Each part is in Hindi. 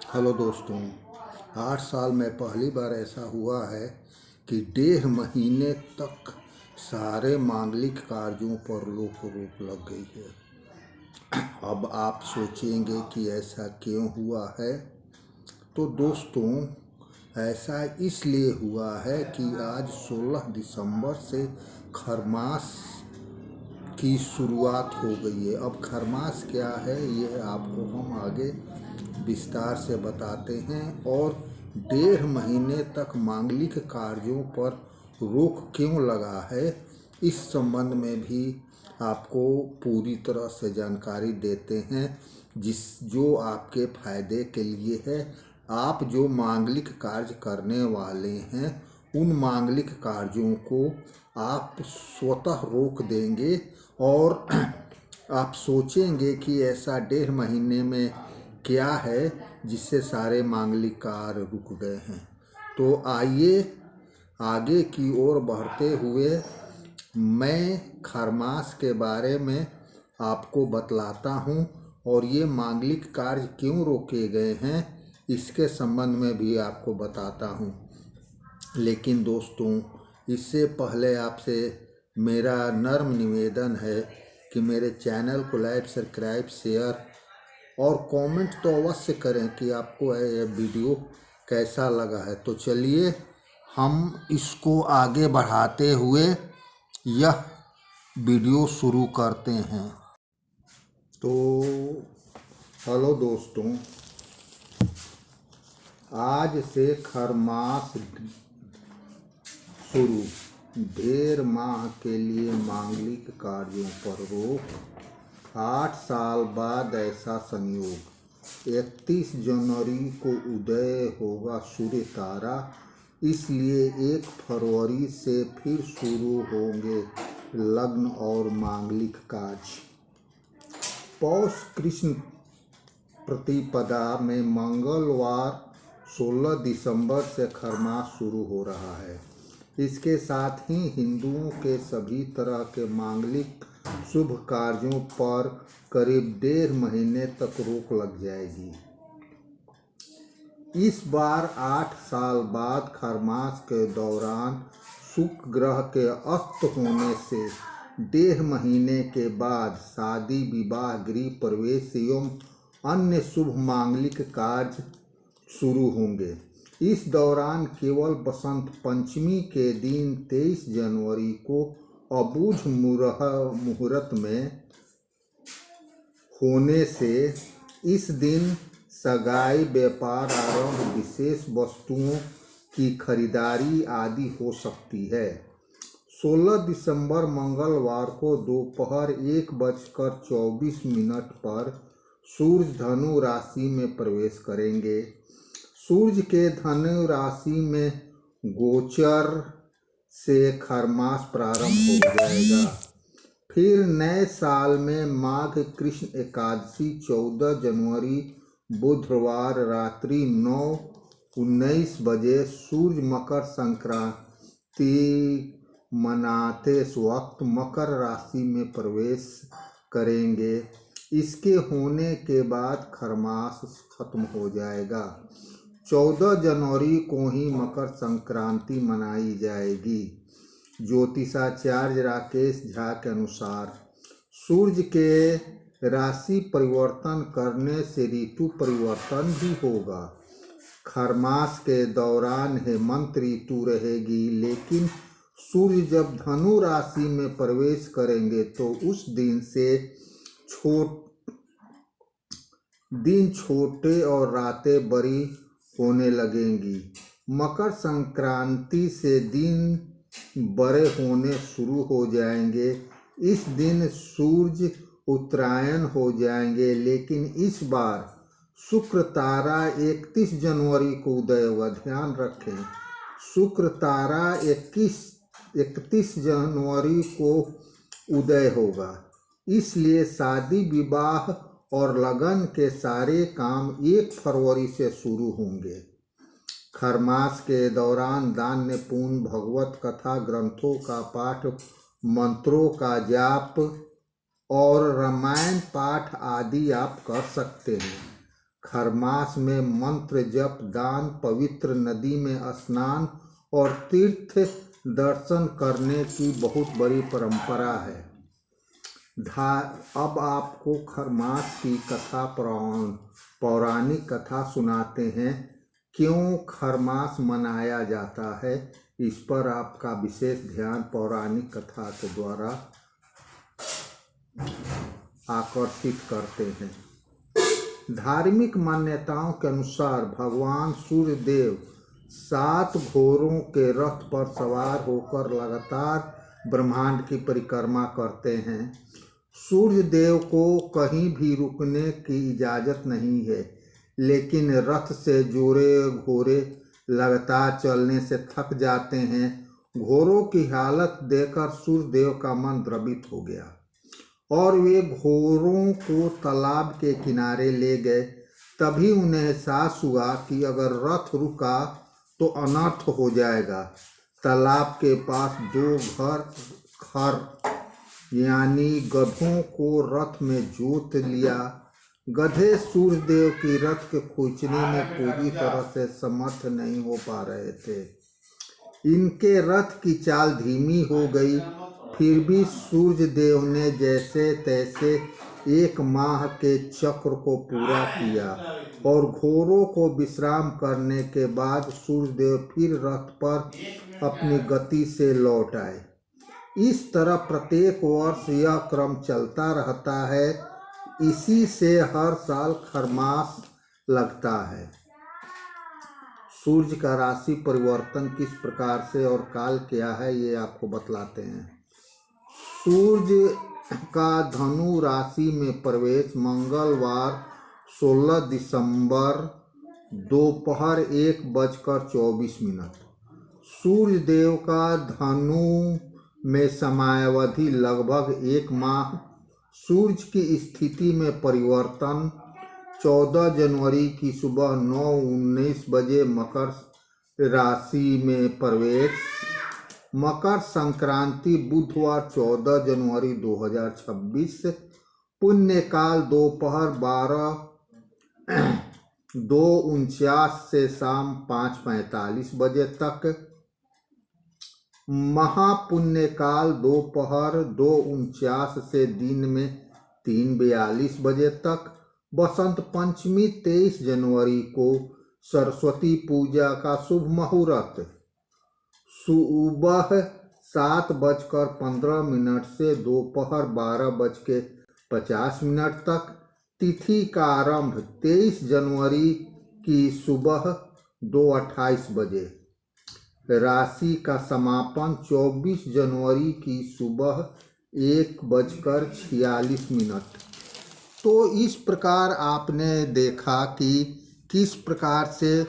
हेलो दोस्तों, 8 साल में पहली बार ऐसा हुआ है कि 1.5 महीने तक सारे मांगलिक कार्यों पर रोक लग गई है। अब आप सोचेंगे कि ऐसा क्यों हुआ है। तो दोस्तों, ऐसा इसलिए हुआ है कि आज 16 दिसंबर से खरमास की शुरुआत हो गई है। अब खरमास क्या है ये आपको हम आगे विस्तार से बताते हैं। और 1.5 महीने तक मांगलिक कार्यों पर रोक क्यों लगा है, इस संबंध में भी आपको पूरी तरह से जानकारी देते हैं, जो आपके फायदे के लिए है। आप जो मांगलिक कार्य करने वाले हैं, उन मांगलिक कार्यों को आप स्वतः रोक देंगे और आप सोचेंगे कि ऐसा 1.5 महीने में क्या है जिससे सारे मांगलिक कार्य रुक गए हैं। तो आइए आगे की ओर बढ़ते हुए मैं खरमास के बारे में आपको बतलाता हूँ और ये मांगलिक कार्य क्यों रोके गए हैं इसके संबंध में भी आपको बताता हूँ। लेकिन दोस्तों, इससे पहले आपसे मेरा नर्म निवेदन है कि मेरे चैनल को लाइक, सब्सक्राइब, शेयर और कमेंट तो अवश्य करें कि आपको यह वीडियो कैसा लगा है। तो चलिए हम इसको आगे बढ़ाते हुए यह वीडियो शुरू करते हैं। तो हेलो दोस्तों, आज से खरमास शुरू। 1.5 माह के लिए मांगलिक कार्यों पर रोक। 8 साल बाद ऐसा संयोग। 31 जनवरी को उदय होगा सूर्य तारा, इसलिए 1 फरवरी से फिर शुरू होंगे लग्न और मांगलिक कार्य। पौष कृष्ण प्रतिपदा में मंगलवार 16 दिसंबर से खरमास शुरू हो रहा है। इसके साथ ही हिंदुओं के सभी तरह के मांगलिक शुभ कार्यों पर करीब 1.5 महीने तक रोक लग जाएगी। इस बार 8 साल बाद खरमास के दौरान शुक्र ग्रह के अस्त होने से 1.5 महीने के बाद शादी, विवाह, गृह प्रवेश एवं अन्य शुभ मांगलिक कार्य शुरू होंगे। इस दौरान केवल बसंत पंचमी के दिन 23 जनवरी को अबूझ मुहूर्त में होने से इस दिन सगाई, व्यापार आरंभ, विशेष वस्तुओं की खरीदारी आदि हो सकती है। 16 दिसंबर मंगलवार को दोपहर 1:24 पर सूर्य धनु राशि में प्रवेश करेंगे। सूर्य के धनु राशि में गोचर से खरमास प्रारंभ हो जाएगा। फिर नए साल में माघ कृष्ण एकादशी 14 जनवरी बुधवार रात्रि 9:19 बजे सूर्य मकर संक्रांति मनाते वक्त मकर राशि में प्रवेश करेंगे। इसके होने के बाद खरमास खत्म हो जाएगा। 14 जनवरी को ही मकर संक्रांति मनाई जाएगी। ज्योतिषाचार्य राकेश झा के अनुसार सूर्य के राशि परिवर्तन करने से ऋतु परिवर्तन भी होगा। खरमास के दौरान हेमंत ऋतु रहेगी, लेकिन सूर्य जब धनु राशि में प्रवेश करेंगे तो उस दिन से दिन छोटे और रातें बड़ी होने लगेंगी। मकर संक्रांति से दिन बड़े होने शुरू हो जाएंगे। इस दिन सूर्य उत्तरायण हो जाएंगे, लेकिन इस बार शुक्र तारा 31 जनवरी को उदय होगा। ध्यान रखें, शुक्र तारा 31 जनवरी को उदय होगा। इसलिए शादी, विवाह और लगन के सारे काम 1 फरवरी से शुरू होंगे। खरमास के दौरान दान पुण्य, भगवत कथा, ग्रंथों का पाठ, मंत्रों का जाप और रामायण पाठ आदि आप कर सकते हैं। खरमास में मंत्र जप, दान, पवित्र नदी में स्नान और तीर्थ दर्शन करने की बहुत बड़ी परंपरा है। अब आपको खरमास की कथा, पौराणिक कथा सुनाते हैं। क्यों खरमास मनाया जाता है, इस पर आपका विशेष ध्यान पौराणिक कथा के द्वारा आकर्षित करते हैं। धार्मिक मान्यताओं के अनुसार भगवान सूर्य देव 7 घोड़ों के रथ पर सवार होकर लगातार ब्रह्मांड की परिक्रमा करते हैं। सूर्य देव को कहीं भी रुकने की इजाज़त नहीं है, लेकिन रथ से जुड़े घोड़े लगातार चलने से थक जाते हैं। घोड़ों की हालत देखकर सूर्य देव का मन द्रवित हो गया और वे घोड़ों को तालाब के किनारे ले गए। तभी उन्हें एहसास हुआ कि अगर रथ रुका तो अनर्थ हो जाएगा। तालाब के पास 2 खर यानी गधों को रथ में जोत लिया। गधे सूर्यदेव की रथ के खींचने में पूरी तरह से समर्थ नहीं हो पा रहे थे। इनके रथ की चाल धीमी हो गई। फिर भी सूर्यदेव ने जैसे तैसे 1 माह के चक्र को पूरा किया और घोड़ों को विश्राम करने के बाद सूर्यदेव फिर रथ पर अपनी गति से लौट आए। इस तरह प्रत्येक वर्ष यह क्रम चलता रहता है। इसी से हर साल खरमास लगता है। सूर्य का राशि परिवर्तन किस प्रकार से और काल क्या है, ये आपको बतलाते हैं। सूर्य का धनु राशि में प्रवेश मंगलवार 16 दिसंबर दोपहर 1:24। सूर्य देव का धनु में समयावधि लगभग 1 माह। सूर्य की स्थिति में परिवर्तन 14 जनवरी की सुबह 9:19 बजे मकर राशि में प्रवेश। मकर संक्रांति बुधवार 14 जनवरी 2026। पुण्यकाल दोपहर 2:49 से शाम 5:45 बजे तक। महापुण्यकाल दोपहर 2:49 से दिन में 3:42 बजे तक। बसंत पंचमी 23 जनवरी को। सरस्वती पूजा का शुभ मुहूर्त सुबह 7:15 से दोपहर 12:50 तक। तिथि का आरंभ 23 जनवरी की सुबह 2:28 बजे। राशि का समापन 24 जनवरी की सुबह 1:46। तो इस प्रकार आपने देखा कि किस प्रकार से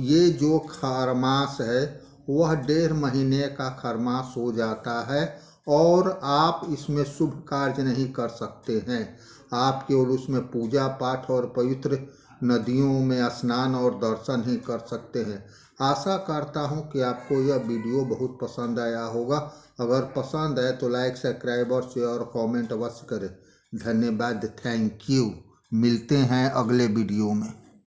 ये जो खरमास है वह 1.5 महीने का खरमास हो जाता है और आप इसमें शुभ कार्य नहीं कर सकते हैं। आप केवल उसमें पूजा पाठ और पवित्र नदियों में स्नान और दर्शन ही कर सकते हैं। आशा करता हूं कि आपको यह वीडियो बहुत पसंद आया होगा। अगर पसंद आए तो लाइक, सब्सक्राइब और शेयर और कमेंट अवश्य करें। धन्यवाद, थैंक यू। मिलते हैं अगले वीडियो में।